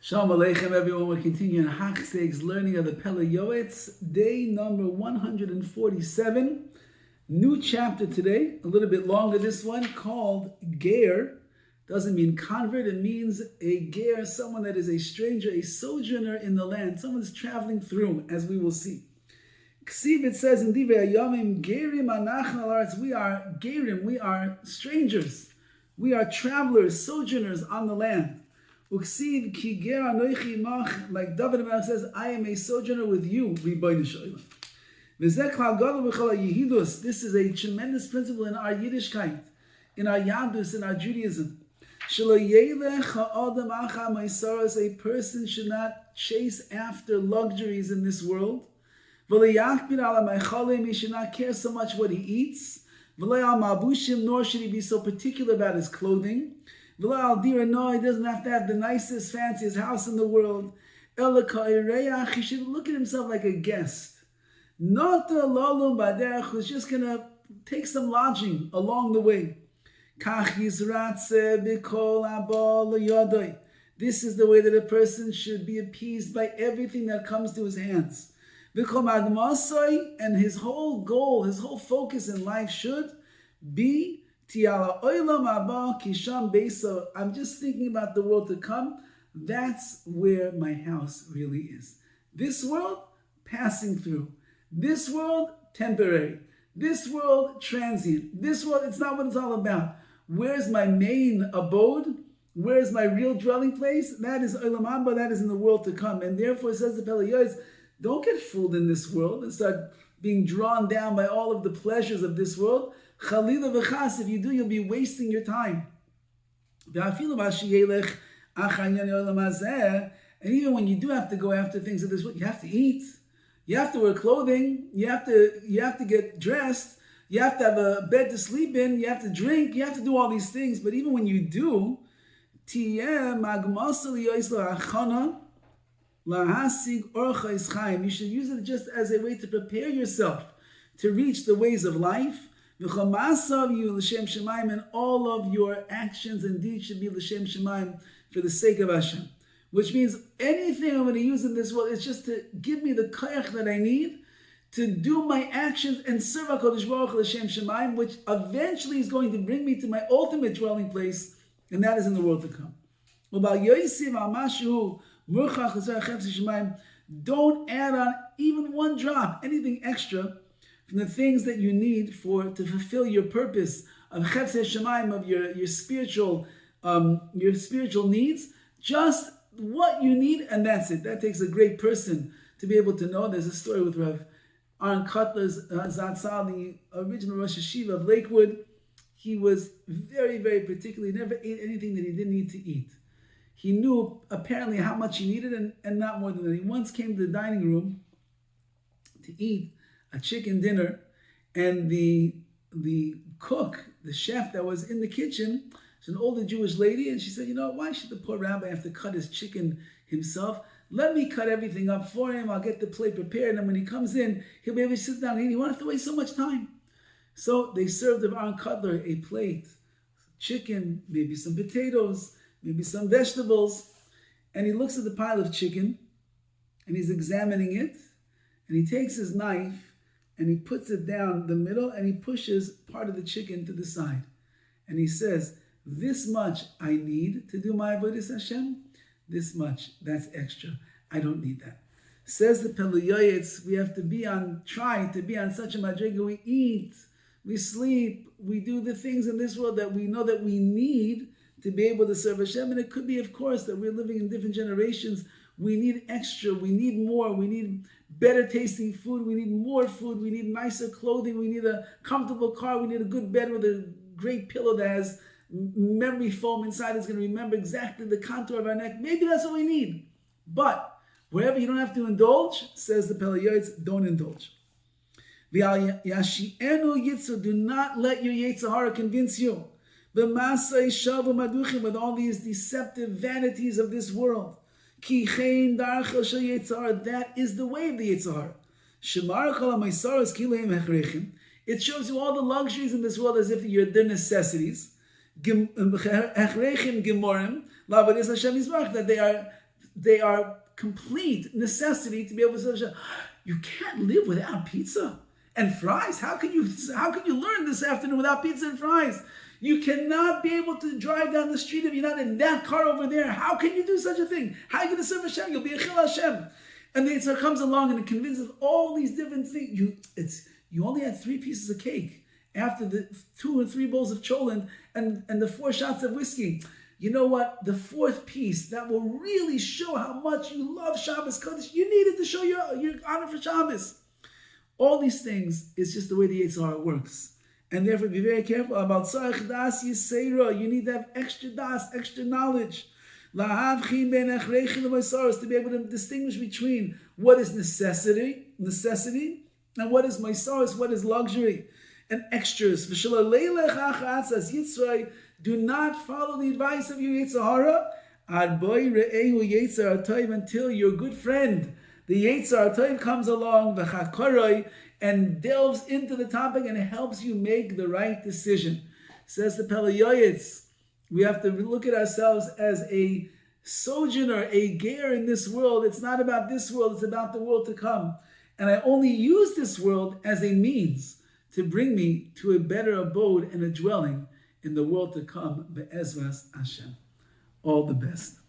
Shalom Aleichem, everyone. We're continuing Hachseg's learning of the Pele Yoetz, day number 147. New chapter today, a little bit longer this one, called Ger. Doesn't mean convert, it means a Ger, someone that is a stranger, a sojourner in the land, someone that's traveling through, as we will see. Ksiv, it says in Divrei Hayamim, Gerim anachnu al haaretz. We are Gerim, we are strangers. We are travelers, sojourners on the land. Uksiv ki ger anochi imach, like Dovid says, I am a sojourner with you, Ribbono Shel Olam. V'zeh klal gadol b'chol hayihidus. This is a tremendous principle in our Yiddishkeit, in our Yadus, in our Judaism. Shelo yelech ha'adam acha ma'asaros. A person should not chase after luxuries in this world. V'lo yachpid ala ma'achalim. He should not care so much what he eats. V'lo al ma'abushim. Nor should he be so particular about his clothing. V'lo al dira. No, he doesn't have to have the nicest, fanciest house in the world. Ela ka'ireyach. He should look at himself like a guest. Not a lalum baderech, who's just going to take some lodging along the way. This is the way that a person should be appeased by everything that comes to his hands. And his whole goal, his whole focus in life should be I'm just thinking about the world to come. That's where my house really is. This world, passing through. This world, temporary. This world, transient. This world, it's not what it's all about. Where's my main abode? Where's my real dwelling place? That is Olam Haba, that is in the world to come. And therefore, it says the Pele Yoetz, don't get fooled in this world and start being drawn down by all of the pleasures of this world. Chalila v'chas, if you do, you'll be wasting your time. And even when you do have to go after things of this world, you have to eat. You have to wear clothing. You have to get dressed. You have to have a bed to sleep in. You have to drink. You have to do all these things. But even when you do, you should use it just as a way to prepare yourself to reach the ways of life. And all of your actions and deeds should be l'shem shemaim, for the sake of Hashem. Which means anything I'm going to use in this world is just to give me the koyach that I need to do my actions and serve HaKadosh Baruch Hu l'shem shemaim, which eventually is going to bring me to my ultimate dwelling place, and that is in the world to come. Don't add on even one drop, anything extra, from the things that you need to fulfill your purpose of chefzeh shemaim, of your spiritual needs. Just what you need, and that's it. That takes a great person to be able to know. There's a story with Rav Aaron Kotler's Zatzal, the original Rosh Hashiva of Lakewood. He was very, very particular. He never ate anything that he didn't need to eat. He knew apparently how much he needed and not more than that. He once came to the dining room to eat a chicken dinner, and the cook, the chef that was in the kitchen, she's an older Jewish lady, and she said, why should the poor rabbi have to cut his chicken himself? Let me cut everything up for him. I'll get the plate prepared, and when he comes in, he'll be able to sit down and eat. He won't have to waste so much time. So they served Aaron Kotler a plate, chicken, maybe some potatoes, maybe some vegetables, and he looks at the pile of chicken, and he's examining it, and he takes his knife, and he puts it down the middle, and he pushes part of the chicken to the side. And he says, this much I need to do my avodas Hashem. This much, that's extra. I don't need that. Says the Pele Yoetz, we have to try to be on such a madriga. We eat, we sleep, we do the things in this world that we know that we need to be able to serve Hashem. And it could be, of course, that we're living in different generations. We need extra, we need more, we need better tasting food, we need more food, we need nicer clothing, we need a comfortable car, we need a good bed with a great pillow that has memory foam inside. It's going to remember exactly the contour of our neck. Maybe that's what we need. But wherever you don't have to indulge, says the Pele Yoetz, don't indulge. Do not let your Yetzer Hara convince you. With all these deceptive vanities of this world. That is the way of the Yetzer Hara. It shows you all the luxuries in this world as if they're necessities. That they are they are complete necessity to be able to say, you can't live without pizza and fries. How can you learn this afternoon without pizza and fries? You cannot be able to drive down the street if you're not in that car over there. How can you do such a thing? How are you going to serve Hashem? You'll be a Chil Hashem. And the Yitzhak comes along and it convinces all these different things. You only had 3 pieces of cake after the 2 or 3 bowls of cholent and the 4 shots of whiskey. You know what? The 4th piece that will really show how much you love Shabbos Kodesh, you needed to show your honor for Shabbos. All these things is just the way the Yitzhak works. And therefore be very careful about Tzarech Das Yisera. You need to have extra das, extra knowledge. To be able to distinguish between what is necessity, and what is Maisaris, what is luxury, and extras. Do not follow the advice of your Yitzhahara until your good friend, the Yitzhar Tov, comes along and delves into the topic and helps you make the right decision. Says the Pele Yoetz, we have to look at ourselves as a sojourner, a ger in this world. It's not about this world, it's about the world to come. And I only use this world as a means to bring me to a better abode and a dwelling in the world to come. Be'ezras Hashem. All the best.